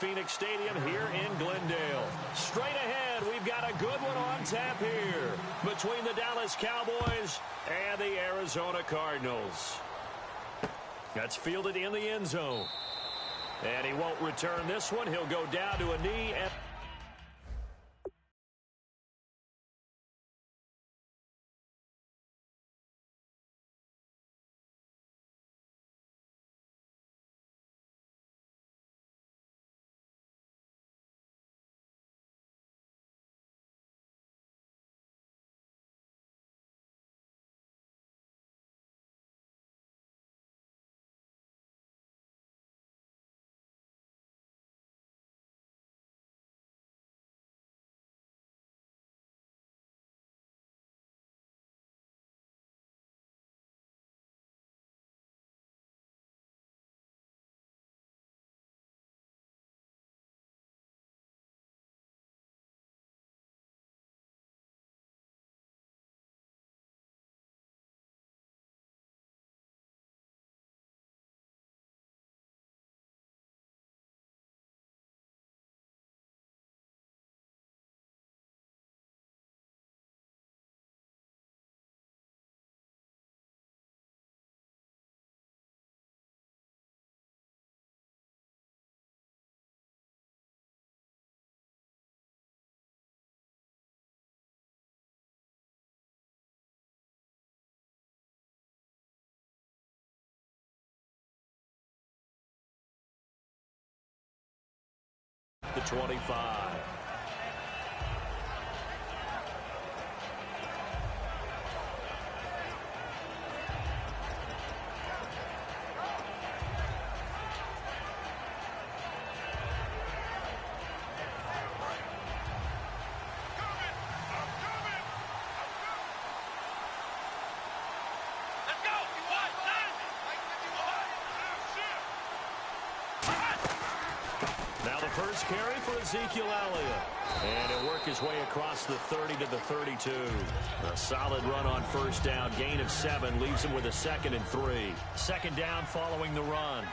Phoenix Stadium here in Glendale. Straight ahead, we've got a good one on tap here between the Dallas Cowboys and the Arizona Cardinals. That's fielded in the end zone. And he won't return this one. He'll go down to a knee. And the 25. First carry for Ezekiel Elliott. And he'll work his way across the 30 to the 32. A solid run on first down. Gain of 7 leaves him with a 2nd and 3. Second down following the run.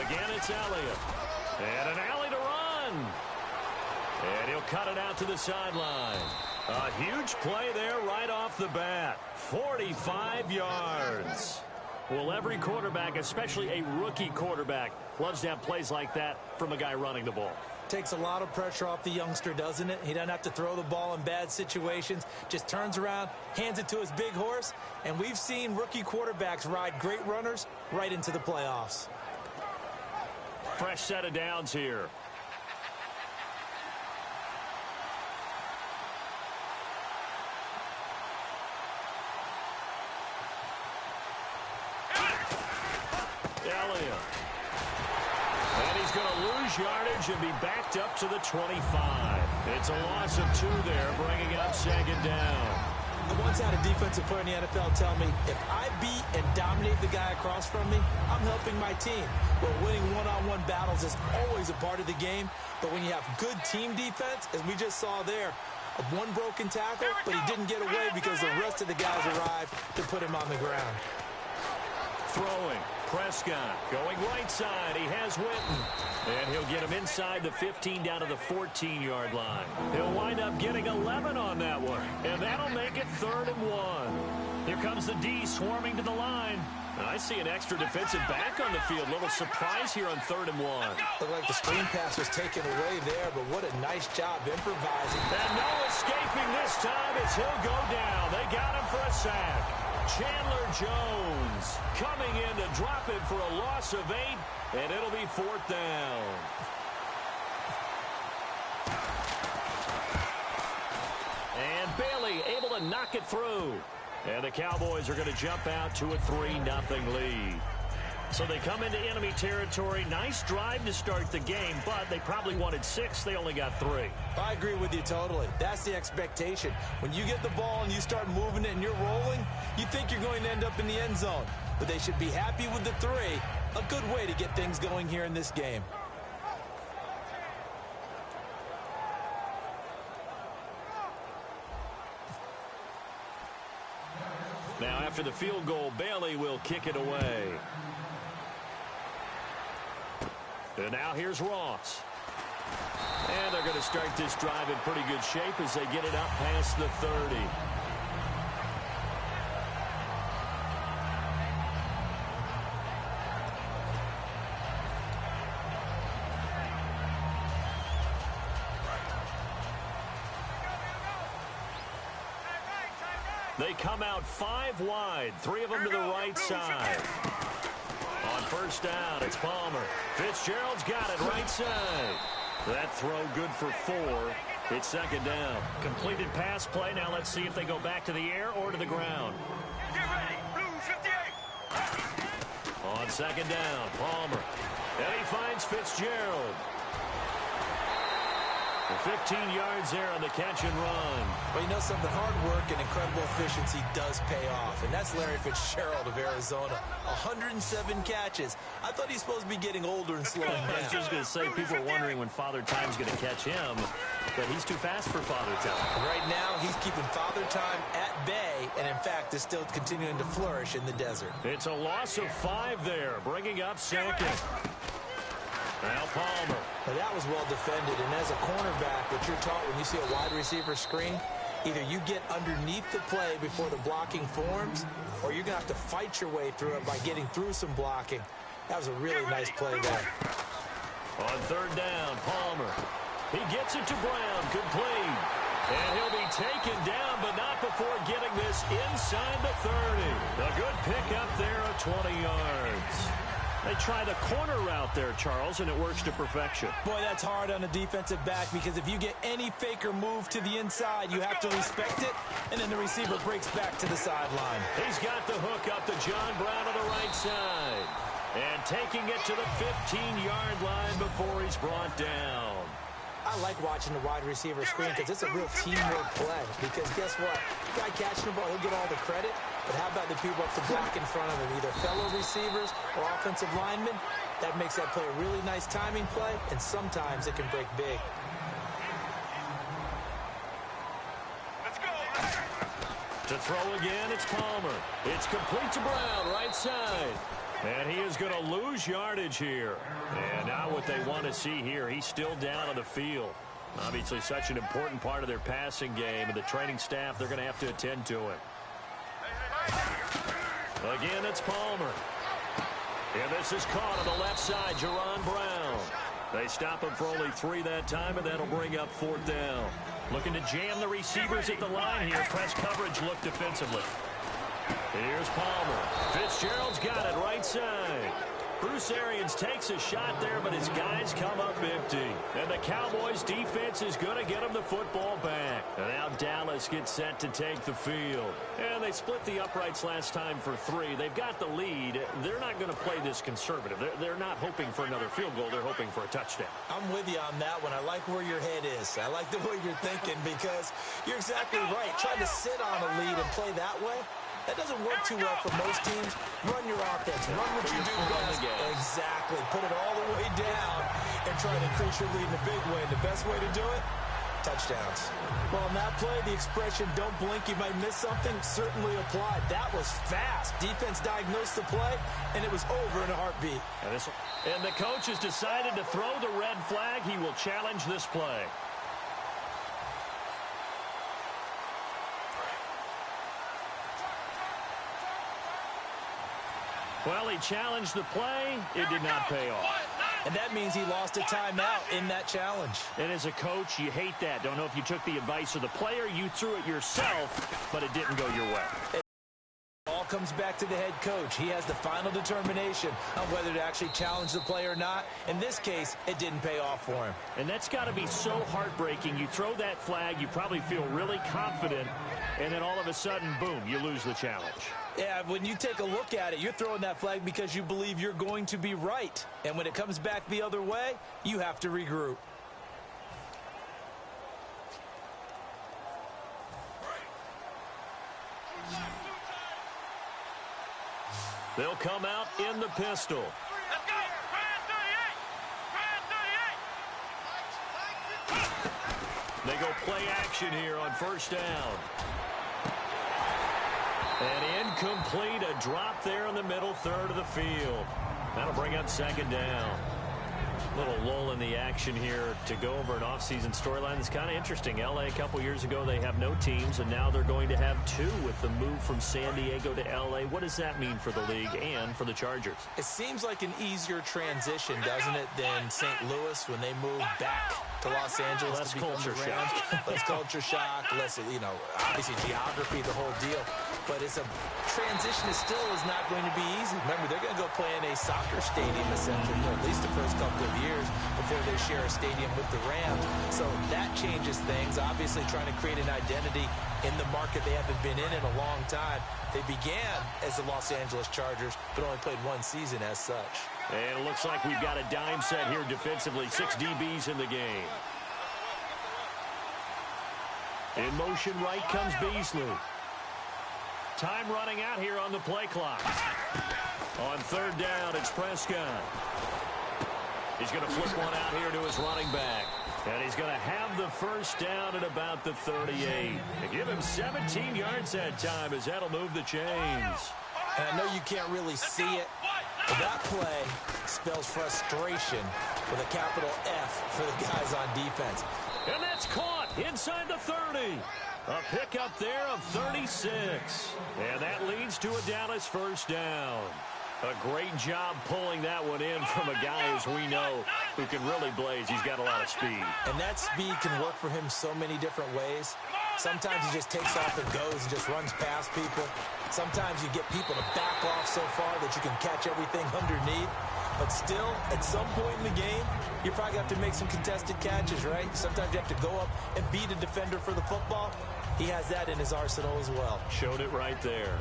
Again, it's Elliott. And an alley to run. And he'll cut it out to the sideline. A huge play there right off the bat. 45 yards. Well, every quarterback, especially a rookie quarterback, loves to have plays like that from a guy running the ball. Takes a lot of pressure off the youngster, doesn't it? He doesn't have to throw the ball in bad situations. Just turns around, hands it to his big horse. And we've seen rookie quarterbacks ride great runners right into the playoffs. Fresh set of downs here. Elliott. And he's going to lose yardage and be backed up to the 25. It's a loss of 2 there, bringing up 2nd down. I once had a defensive player in the NFL tell me, if I beat and dominate the guy across from me, I'm helping my team. Well, winning one-on-one battles is always a part of the game, but when you have good team defense, as we just saw there, one broken tackle, but he didn't get away because the rest of the guys arrived to put him on the ground. Throwing. Prescott going right side. He has Witten. And he'll get him inside the 15 down to the 14-yard line. He'll wind up getting 11 on that one. And that'll make it 3rd and 1. Here comes the D swarming to the line. I see an extra defensive back on the field. Little surprise here on 3rd and 1. Looked like the screen pass was taken away there, but what a nice job improvising. And no escaping this time as he'll go down. They got him for a sack. Chandler Jones coming in to drop him for a loss of 8, and it'll be 4th down. And Bailey able to knock it through. And the Cowboys are going to jump out to a 3-0 lead. So they come into enemy territory. Nice drive to start the game, but they probably wanted 6. They only got 3. I agree with you totally. That's the expectation. When you get the ball and you start moving it and you're rolling, you think you're going to end up in the end zone. But they should be happy with the 3. A good way to get things going here in this game. Now after the field goal, Bailey will kick it away. And now here's Ross. And they're going to start this drive in pretty good shape as they get it up past the 30. They come out 5 wide, 3 of them to the right side. On first down, it's Palmer. Fitzgerald's got it right side. That throw good for 4. It's second down. Completed pass play. Now let's see if they go back to the air or to the ground. Get ready. Blue 58. On second down, Palmer. And he finds Fitzgerald. 15 yards there on the catch and run. Well, you know something, hard work and incredible efficiency does pay off, and that's Larry Fitzgerald of Arizona. 107 catches. I thought he's supposed to be getting older and slowing down. I was just going to say, people are wondering when Father Time's going to catch him, but he's too fast for Father Time. Right now, he's keeping Father Time at bay, and in fact, is still continuing to flourish in the desert. It's a loss of 5 there, bringing up second. Now Palmer. Now that was well defended, and as a cornerback, what you're taught when you see a wide receiver screen, either you get underneath the play before the blocking forms, or you're going to have to fight your way through it by getting through some blocking. That was a really nice play there. On third down, Palmer. He gets it to Brown, complete. And he'll be taken down, but not before getting this inside the 30. A good pickup there of 20 yards. They try the corner route there, Charles, and it works to perfection. Boy, that's hard on a defensive back because if you get any faker move to the inside, you have to respect it, and then the receiver breaks back to the sideline. He's got the hook up to John Brown on the right side. And taking it to the 15-yard line before he's brought down. I like watching the wide receiver screen because it's a real teamwork play. Because guess what? The guy catching the ball, he'll get all the credit. But how about the people up the block in front of him, either fellow receivers or offensive linemen? That makes that play a really nice timing play, and sometimes it can break big. Let's go. To throw again, it's Palmer. It's complete to Brown, right side. And he is going to lose yardage here. And now what they want to see here, he's still down on the field. Obviously such an important part of their passing game, and the training staff, they're going to have to attend to it. Again, it's Palmer. And this is caught on the left side, Jerron Brown. They stop him for only 3 that time, and that'll bring up 4th down. Looking to jam the receivers at the line here. Press coverage look defensively. Here's Palmer. Fitzgerald's got it right side. Bruce Arians takes a shot there, but his guys come up empty. And the Cowboys' defense is going to get him the football back. And now Dallas gets set to take the field. And they split the uprights last time for 3. They've got the lead. They're not going to play this conservative. They're not hoping for another field goal. They're hoping for a touchdown. I'm with you on that one. I like where your head is. I like the way you're thinking because you're exactly right. Trying to sit on a lead and play that way, that doesn't work too well for most teams. Run your offense. Run what you do best. Exactly. Put it all the way down and try to increase your lead in a big way. And the best way to do it, touchdowns. Well, in that play, the expression, don't blink, you might miss something, certainly applied. That was fast. Defense diagnosed the play, and it was over in a heartbeat. And the coach has decided to throw the red flag. He will challenge this play. Well, he challenged the play. It did not pay off. And that means he lost a timeout in that challenge. And as a coach, you hate that. Don't know if you took the advice of the player, you threw it yourself, but it didn't go your way. It all comes back to the head coach. He has the final determination on whether to actually challenge the play or not. In this case, it didn't pay off for him. And that's got to be so heartbreaking. You throw that flag, you probably feel really confident, and then all of a sudden, boom, you lose the challenge. Yeah, when you take a look at it, you're throwing that flag because you believe you're going to be right. And when it comes back the other way, you have to regroup. They'll come out in the pistol. Let's go. Try 38. They go play action here on first down. And incomplete, a drop there in the middle third of the field. That'll bring up second down. Little lull in the action here to go over an offseason storyline. It's kind of interesting. L.A. a couple years ago, they have no teams, and now they're going to have two with the move from San Diego to L.A. What does that mean for the league and for the Chargers? It seems like an easier transition, doesn't it, than St. Louis when they moved back to Los Angeles. Less to become culture the Rams. shock. Less culture shock, less, obviously geography, the whole deal. But it's a transition that still is not going to be easy. Remember, they're going to go play in a soccer stadium, essentially, at least the first couple of years before they share a stadium with the Rams. So that changes things. Obviously, trying to create an identity in the market they haven't been in a long time. They began as the Los Angeles Chargers, but only played one season as such. And it looks like we've got a dime set here defensively. 6 DBs in the game. In motion right comes Beasley. Time running out here on the play clock. On third down, it's Prescott. He's going to flip one out here to his running back. And he's going to have the first down at about the 38. They give him 17 yards that time as that'll move the chains. And I know you can't really see it, but that play spells frustration with a capital F for the guys on defense. And that's caught inside the 30. A pickup there of 36. And that leads to a Dallas first down. A great job pulling that one in from a guy, as we know, who can really blaze. He's got a lot of speed. And that speed can work for him so many different ways. Sometimes he just takes off and goes and just runs past people. Sometimes you get people to back off so far that you can catch everything underneath. But still, at some point in the game, you're probably going to have to make some contested catches, right? Sometimes you have to go up and beat a defender for the football. He has that in his arsenal as well. Showed it right there.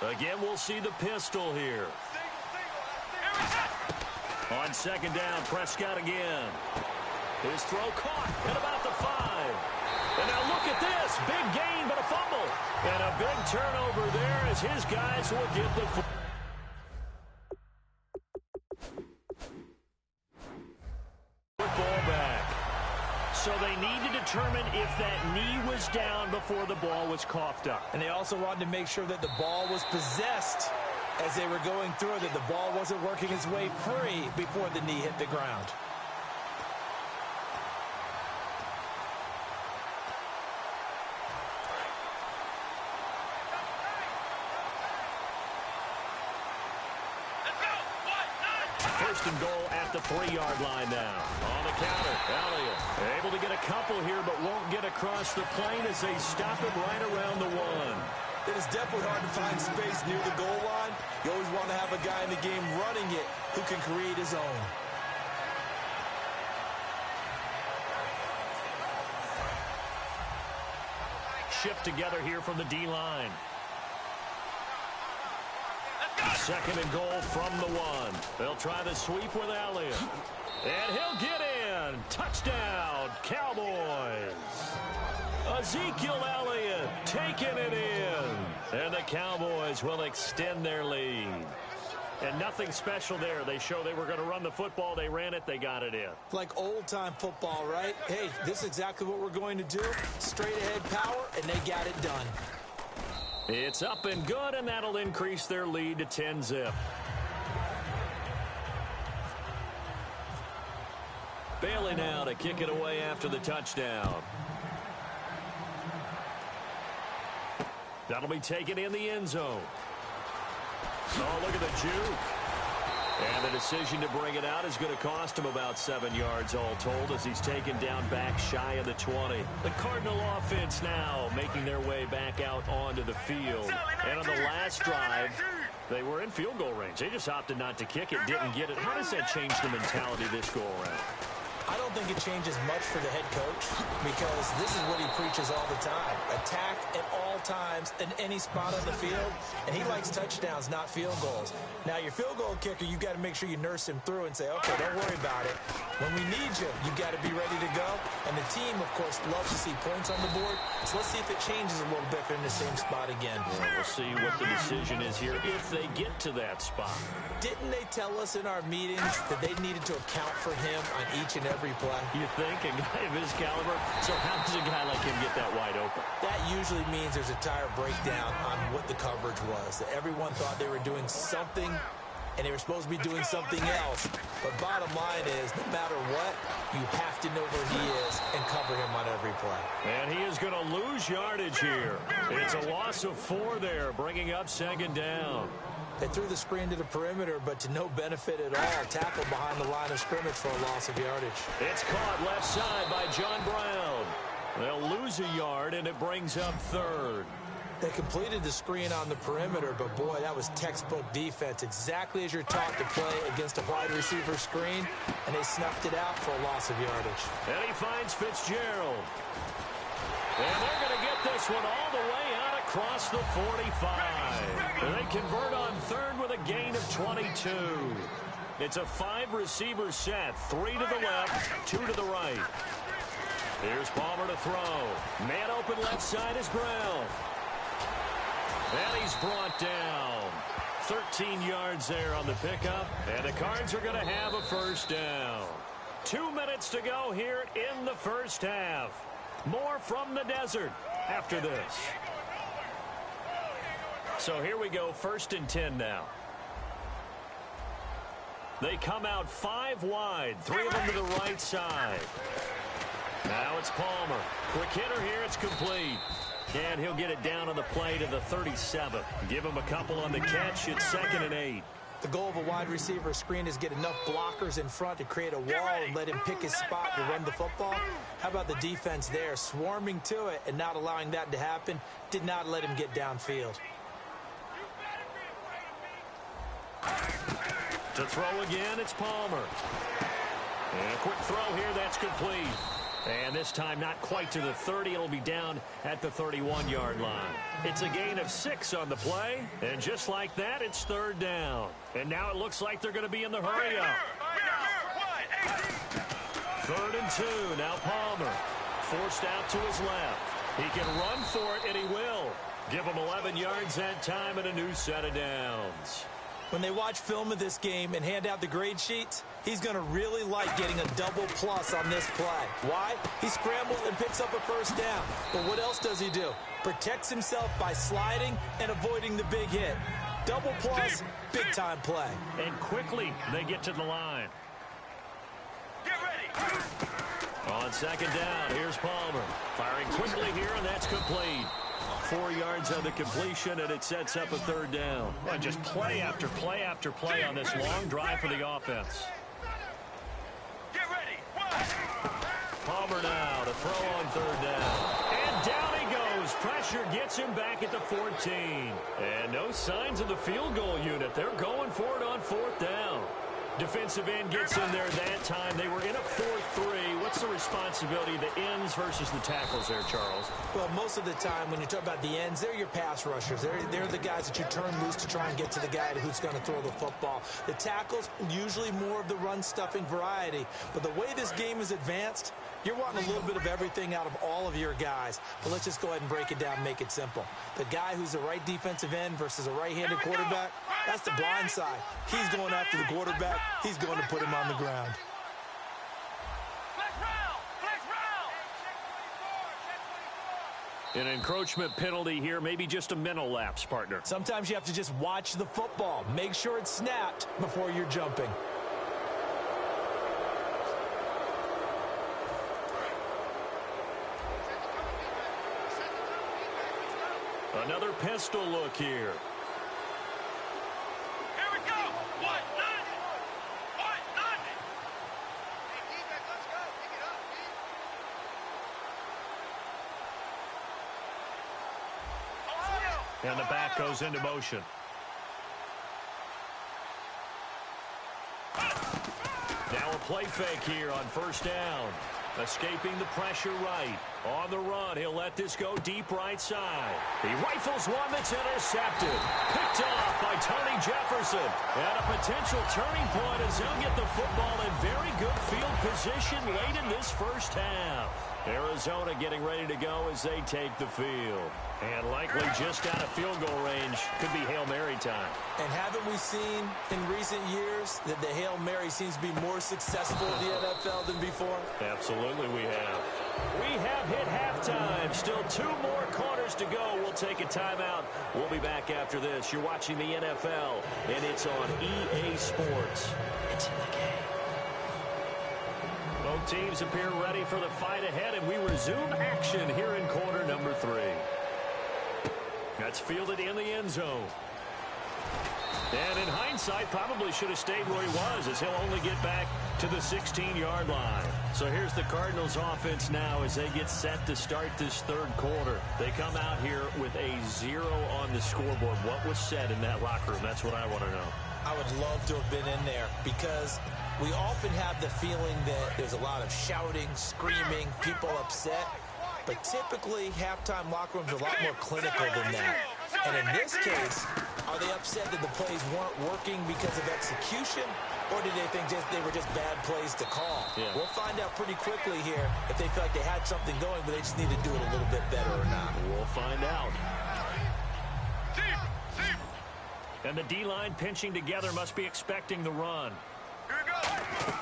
Again, we'll see the pistol here. On second down, Prescott again. His throw caught at about the 5. And now look at this. Big gain, but a fumble. And a big turnover there as his guys will get the football back. So they need to determine if that knee was down before the ball was coughed up. And they also wanted to make sure that the ball was possessed as they were going through it, that the ball wasn't working its way free before the knee hit the ground. First and goal at the 3-yard line now. On the counter, Elliott able to get a couple here, but won't get across the plane as they stop him right around the 1. It is definitely hard to find space near the goal line. You always want to have a guy in the game running it who can create his own. Shift together here from the D-line. Second and goal from the 1. They'll try the sweep with Elliott. And he'll get in. Touchdown, Cowboys. Ezekiel Elliott taking it in. And the Cowboys will extend their lead. And nothing special there. They show they were going to run the football. They ran it. They got it in. Like old-time football, right? Hey, this is exactly what we're going to do. Straight-ahead power, and they got it done. It's up and good, and that'll increase their lead to 10-zip. Bailey now to kick it away after the touchdown. That'll be taken in the end zone. Oh, look at the juke. And the decision to bring it out is going to cost him about 7 yards all told as he's taken down back shy of the 20. The Cardinal offense now making their way back out onto the field. And on the last drive, they were in field goal range. They just opted not to kick it, didn't get it. How does that change the mentality this go around? I don't think it changes much for the head coach because this is what he preaches all the time. Attack at all times in any spot on the field, and he likes touchdowns, not field goals. Now, your field goal kicker, you've got to make sure you nurse him through and say, okay, don't worry about it. When we need you, you've got to be ready to go. And the team, of course, loves to see points on the board. So let's see if it changes a little bit if they're in the same spot again. Well, we'll see what the decision is here if they get to that spot. Didn't they tell us in our meetings that they needed to account for him on each and every play? You think? A guy of his caliber? So how does a guy like him get that wide open? That usually means there's a tire breakdown on what the coverage was. That everyone thought they were doing something, and they were supposed to be doing something else. But bottom line is, no matter what, you have to know where he is and cover him on every play. And he is going to lose yardage here. It's a loss of 4 there, bringing up 2nd down. They threw the screen to the perimeter, but to no benefit at all. Tackle behind the line of scrimmage for a loss of yardage. It's caught left side by John Brown. They'll lose a yard, and it brings up 3rd. They completed the screen on the perimeter, but boy, that was textbook defense. Exactly as you're taught to play against a wide receiver screen, and they snuffed it out for a loss of yardage. And he finds Fitzgerald. And they're going to get this one all the way out across the 45. And they convert on 3rd with a gain of 22. It's a 5-receiver set. 3 to the left, 2 to the right. Here's Palmer to throw. Man open left side is Brown. And he's brought down. 13 yards there on the pickup. And the Cards are going to have a 1st down. 2 minutes to go here in the first half. More from the desert after this. So here we go, 1st and 10 now. They come out 5 wide, 3 of them to the right side. Now it's Palmer. Quick hitter here, it's complete. And he'll get it down on the play to the 37. Give him a couple on the catch. It's 2nd and 8. The goal of a wide receiver screen is get enough blockers in front to create a wall and let him pick his spot to run the football. How about the defense there, swarming to it and not allowing that to happen? Did not let him get downfield. To throw again, it's Palmer. And a quick throw here, that's complete. And this time not quite to the 30. It'll be down at the 31-yard line. It's a gain of 6 on the play. And just like that, it's 3rd down. And now it looks like they're going to be in the hurry up. 3rd and 2. Now Palmer. Forced out to his left. He can run for it, and he will. Give him 11 yards that time and a new set of downs. When they watch film of this game and hand out the grade sheets, he's going to really like getting a double plus on this play. Why? He scrambles and picks up a 1st down. But what else does he do? Protects himself by sliding and avoiding the big hit. Double plus, big-time play. And quickly they get to the line. Get ready. On 2nd down, here's Palmer. Firing quickly here, and that's complete. 4 yards on the completion, and it sets up a 3rd down. Well, just play after play after play on this long drive for the offense. Get ready. Palmer now to throw on 3rd down. And down he goes. Pressure gets him back at the 14. And no signs of the field goal unit. They're going for it on 4th down. Defensive end gets in there that time. They were in a 4-3. What's the responsibility of the ends versus the tackles there, Charles? Well, most of the time when you talk about the ends, they're your pass rushers. They're the guys that you turn loose to try and get to the guy who's going to throw the football. The tackles, usually more of the run-stuffing variety. But the way this game is advanced, you're wanting a little bit of everything out of all of your guys. But let's just go ahead and break it down and make it simple. The guy who's the right defensive end versus a right-handed quarterback, that's the blind side. He's going after the quarterback. He's going to put him on the ground. An encroachment penalty here, maybe just a mental lapse, partner. Sometimes you have to just watch the football. Make sure it's snapped before you're jumping. Another pistol look here. Here we go. 1-0. 1-0. Hey, defense, let's go. Pick it up, And the back goes into motion. Now a play fake here on first down. Escaping the pressure right. On the run, he'll let this go deep right side. He rifles one that's intercepted. Picked off by Tony Jefferson. And a potential turning point as he'll get the football in very good field position late in this first half. Arizona getting ready to go as they take the field. And likely just out of field goal range. Could be Hail Mary time. And haven't we seen in recent years that the Hail Mary seems to be more successful in the NFL than before? Absolutely we have. We have hit halftime. Still 2 more quarters to go. We'll take a timeout. We'll be back after this. You're watching the NFL, and it's on EA Sports. It's in the game. Both teams appear ready for the fight ahead, and we resume action here in quarter number 3. That's fielded in the end zone. And in hindsight, probably should have stayed where he was, as he'll only get back to the 16-yard line. So here's the Cardinals offense now as they get set to start this third quarter. They come out here with a 0 on the scoreboard. What was said in that locker room? That's what I want to know. I would love to have been in there because we often have the feeling that there's a lot of shouting, screaming, people upset. But typically, halftime locker rooms are a lot more clinical than that. And in this case, are they upset that the plays weren't working because of execution? Or did they think they were just bad plays to call? Yeah. We'll find out pretty quickly here if they feel like they had something going, but they just need to do it a little bit better or not. We'll find out. And the D-line pinching together must be expecting the run. Here we go.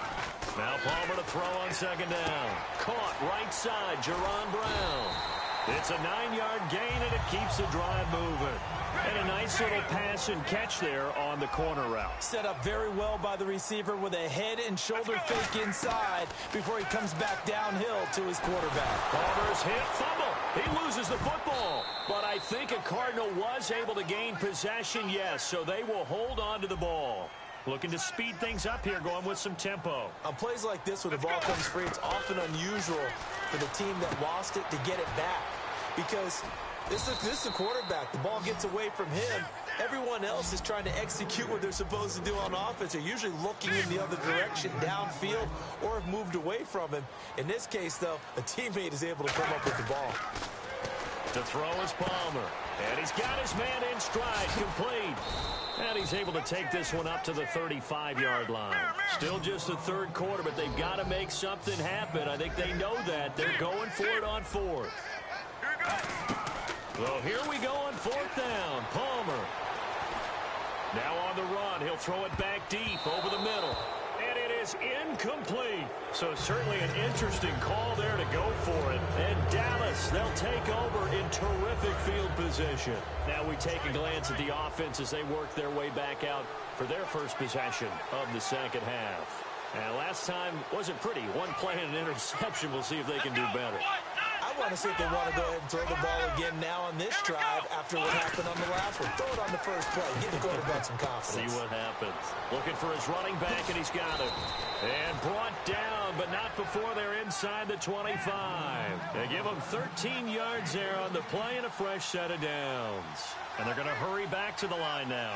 Now Palmer to throw on second down. Caught right side, Jerron Brown. It's a 9-yard gain, and it keeps the drive moving. And a nice little pass and catch there on the corner route. Set up very well by the receiver with a head and shoulder fake inside before he comes back downhill to his quarterback. Palmer's hit, fumble. He loses the football. But I think a Cardinal was able to gain possession, yes, so they will hold on to the ball. Looking to speed things up here, going with some tempo. On plays like this, when the ball comes free, it's often unusual for the team that lost it to get it back. Because this is the quarterback. The ball gets away from him. Everyone else is trying to execute what they're supposed to do on offense. They're usually looking in the other direction, downfield, or have moved away from him. In this case, though, a teammate is able to come up with the ball. To throw is Palmer. And he's got his man in stride, complete. And he's able to take this one up to the 35-yard line. Still just the third quarter, but they've got to make something happen. I think they know that. They're going for it on fourth. Well, here we go on fourth down. Palmer. Now on the run. He'll throw it back deep over the middle. And it is incomplete. So certainly an interesting call there to go for it. And Dallas, they'll take over in terrific field position. Now we take a glance at the offense as they work their way back out for their first possession of the second half. And last time wasn't pretty. One play and an interception. We'll see if they can do better. I want to see if they want to go ahead and throw the ball again now on this drive after what happened on the last one. Throw it on the first play. Give the quarterback some confidence. See what happens. Looking for his running back, and he's got him. And brought down, but not before they're inside the 25. They give him 13 yards there on the play and a fresh set of downs. And they're going to hurry back to the line now.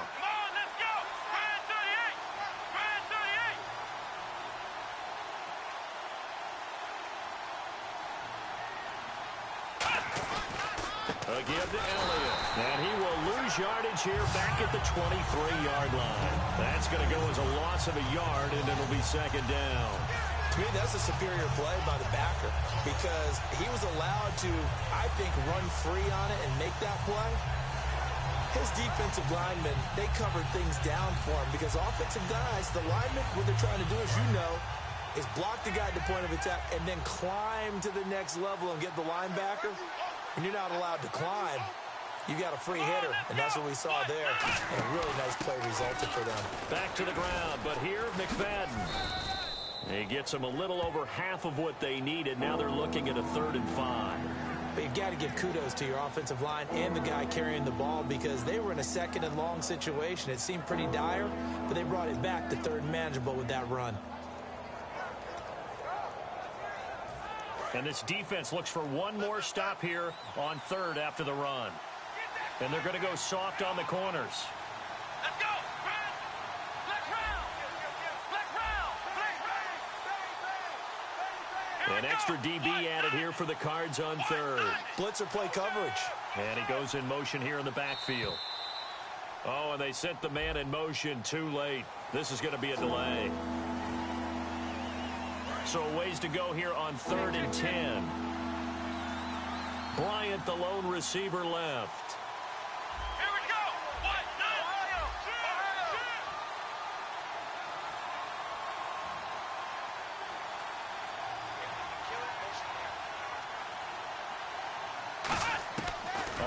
A give to Elliott. And he will lose yardage here back at the 23-yard line. That's going to go as a loss of a yard, and it'll be second down. To me, that's a superior play by the backer because he was allowed to, I think, run free on it and make that play. His defensive linemen, they covered things down for him because offensive guys, the linemen, what they're trying to do, as you know, is block the guy at the point of attack and then climb to the next level and get the linebacker. When you're not allowed to climb, you got a free hitter, and that's what we saw there. And a really nice play resulted for them. Back to the ground, but here, McFadden. He gets them a little over half of what they needed. Now they're looking at a 3rd and 5. But you've got to give kudos to your offensive line and the guy carrying the ball because they were in a 2nd and long situation. It seemed pretty dire, but they brought it back to 3rd and manageable with that run. And this defense looks for one more stop here on 3rd after the run. And they're going to go soft on the corners. Let's go. An extra DB added here for the Cards on third. Blitzer play coverage. And he goes in motion here in the backfield. Oh, and they sent the man in motion too late. This is going to be a delay. So a ways to go here on 3rd and 10. Bryant, the lone receiver, left. Here we go. 1, 2,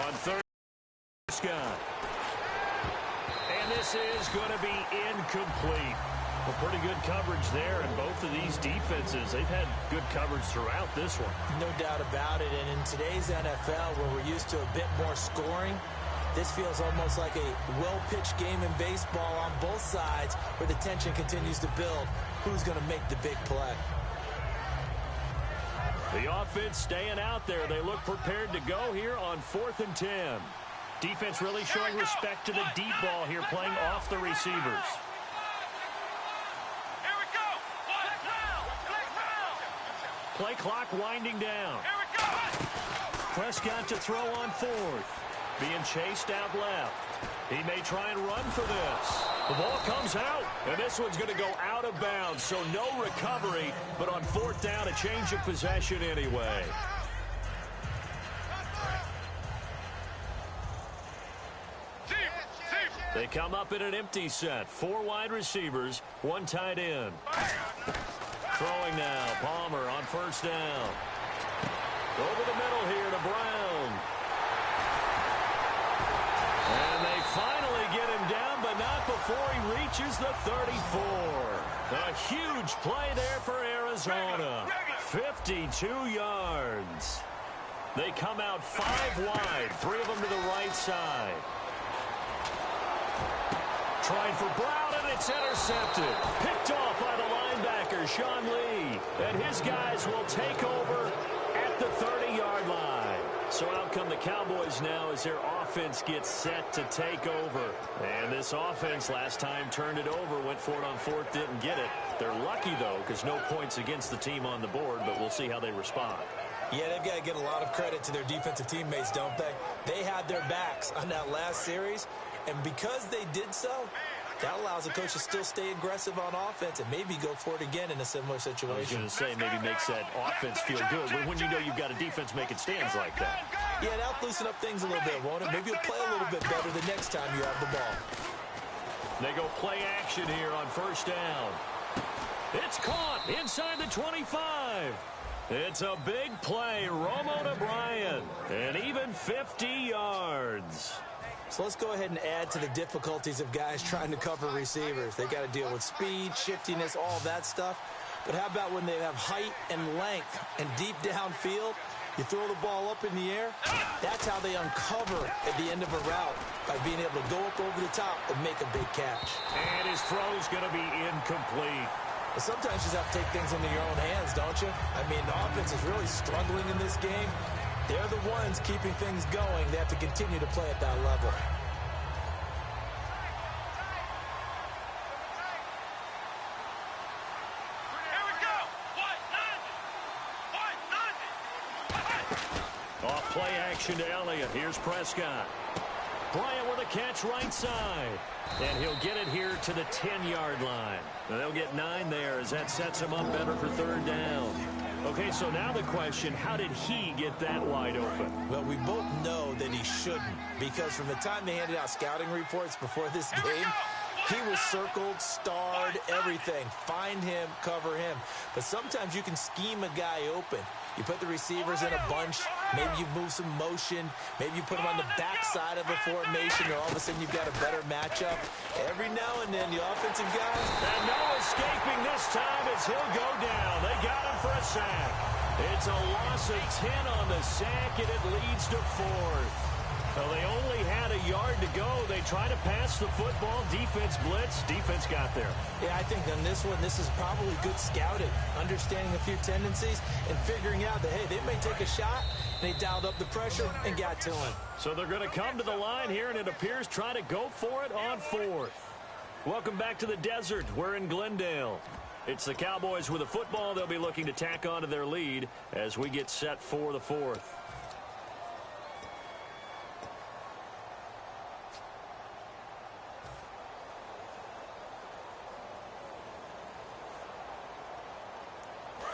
On 3rd, Scott. And this is going to be incomplete. Well, pretty good coverage there, and both of these defenses, they've had good coverage throughout this one. No doubt about it, and in today's NFL, where we're used to a bit more scoring, this feels almost like a well-pitched game in baseball on both sides, where the tension continues to build. Who's going to make the big play? The offense staying out there. They look prepared to go here on 4th and 10. Defense really showing respect to the deep ball here, playing off the receivers. Play clock winding down. Prescott to throw on 4th. Being chased out left. He may try and run for this. The ball comes out, and this one's going to go out of bounds, so no recovery, but on 4th down, a change of possession anyway. They come up in an empty set. 4 wide receivers, 1 tight end. Throwing now, Palmer on 1st down. Over the middle here to Brown. And they finally get him down, but not before he reaches the 34. A huge play there for Arizona. 52 yards. They come out 5 wide, 3 of them to the right side. Trying for Brown, and it's intercepted. Picked off by the linebacker, Sean Lee. And his guys will take over at the 30-yard line. So out come the Cowboys now as their offense gets set to take over. And this offense last time turned it over, went for it on 4th, didn't get it. They're lucky, though, because no points against the team on the board, but we'll see how they respond. Yeah, they've got to get a lot of credit to their defensive teammates, don't they? They had their backs on that last series. And because they did so, that allows the coach to still stay aggressive on offense and maybe go for it again in a similar situation. I was going to say, maybe makes that offense feel good when you know you've got a defense making stands like that. Yeah, that'll loosen up things a little bit, won't it? Maybe you'll play a little bit better the next time you have the ball. They go play action here on 1st down. It's caught inside the 25. It's a big play. Romo to Bryant. And even 50 yards. So let's go ahead and add to the difficulties of guys trying to cover receivers. They got to deal with speed, shiftiness, all that stuff. But how about when they have height and length and deep downfield? You throw the ball up in the air. That's how they uncover at the end of a route, by being able to go up over the top and make a big catch. And his throw's going to be incomplete. But sometimes you just have to take things into your own hands, don't you? I mean, the offense is really struggling in this game. They're the ones keeping things going. They have to continue to play at that level. Here we go. Off play action to Elliott. Here's Prescott. Bryant with a catch right side. And he'll get it here to the 10-yard line. They'll get 9 there as that sets him up better for 3rd down. Okay, so now the question, how did he get that wide open? Well, we both know that he shouldn't, because from the time they handed out scouting reports before this game, he was circled, starred, everything. Find him, cover him. But sometimes you can scheme a guy open. You put the receivers in a bunch. Maybe you move some motion. Maybe you put them on the backside of a formation, or all of a sudden you've got a better matchup. Every now and then, the offensive guys. And no escaping this time as he'll go down. They got him for a sack. It's a loss of 10 on the sack, and it leads to 4th. Well, they only had a yard to go. They try to pass the football. Defense blitz. Defense got there. Yeah, I think on this one, this is probably good scouting, understanding a few tendencies, and figuring out that, hey, they may take a shot, and they dialed up the pressure and got to him. So they're going to come to the line here, and it appears try to go for it on 4th. Welcome back to the desert. We're in Glendale. It's the Cowboys with the football. They'll be looking to tack on to their lead as we get set for the fourth.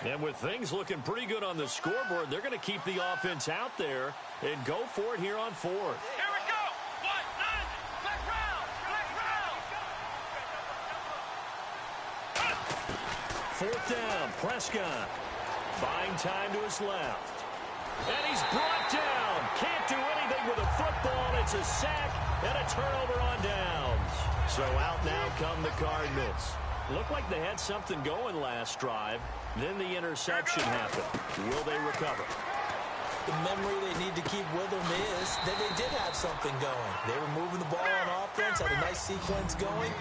And with things looking pretty good on the scoreboard, they're going to keep the offense out there and go for it here on fourth. Here we go. 1-9. Black round. Fourth down, Prescott. Buying time to his left. And he's brought down. Can't do anything with a football. It's a sack and a turnover on downs. So out now come the Cardinals. Looked like they had something going last drive. Then the interception happened. Will they recover? The memory they need to keep with them is that they did have something going. They were moving the ball on offense, had a nice sequence going.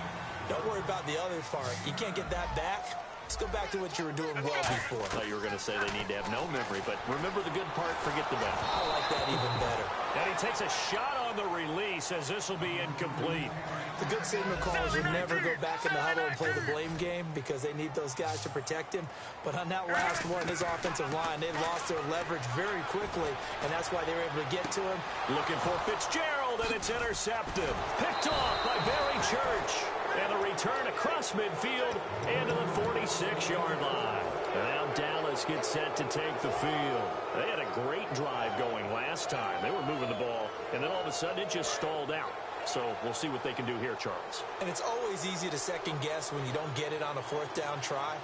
Don't worry about the other part. You can't get that back. Let's go back to what you were doing well before. I thought you were going to say they need to have no memory, but remember the good part, forget the bad. I like that even better. And he takes a shot on the release as this will be incomplete. The good signal callers would never go back in the huddle and play the blame game because they need those guys to protect him. But on that last one, his offensive line, they lost their leverage very quickly, and that's why they were able to get to him. Looking for Fitzgerald, and it's intercepted. Picked off by Barry Church. And a return across midfield into the 46-yard line. Now Dallas gets set to take the field. They had a great drive going last time. They were moving the ball, and then all of a sudden it just stalled out. So we'll see what they can do here, Charles. And it's always easy to second guess when you don't get it on a fourth down try.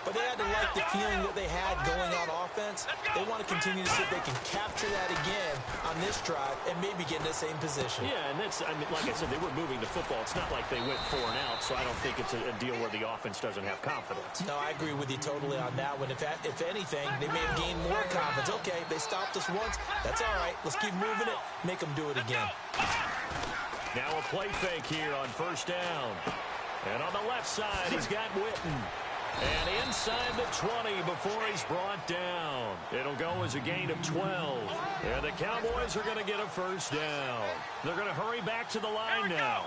But they had to like the feeling that they had going on offense. They want to continue to see if they can capture that again on this drive and maybe get in the same position. Yeah, and that's, I mean, like I said, they were moving the football. It's not like they went 4 and out, so I don't think it's a deal where the offense doesn't have confidence. No, I agree with you totally on that one. If anything, they may have gained more confidence. Okay, they stopped us once. That's all right. Let's keep moving it. Make them do it again. Now a play fake here on first down. And on the left side, he's got Witten. And inside the 20 before he's brought down. It'll go as a gain of 12. And the Cowboys are going to get a first down. They're going to hurry back to the line now.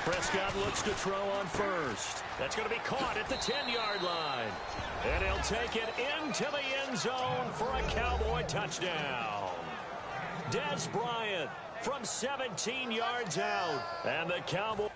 Prescott looks to throw on first. That's going to be caught at the 10-yard line. And he'll take it into the end zone for a Cowboy touchdown. Des Bryant from 17 yards out. And the Cowboys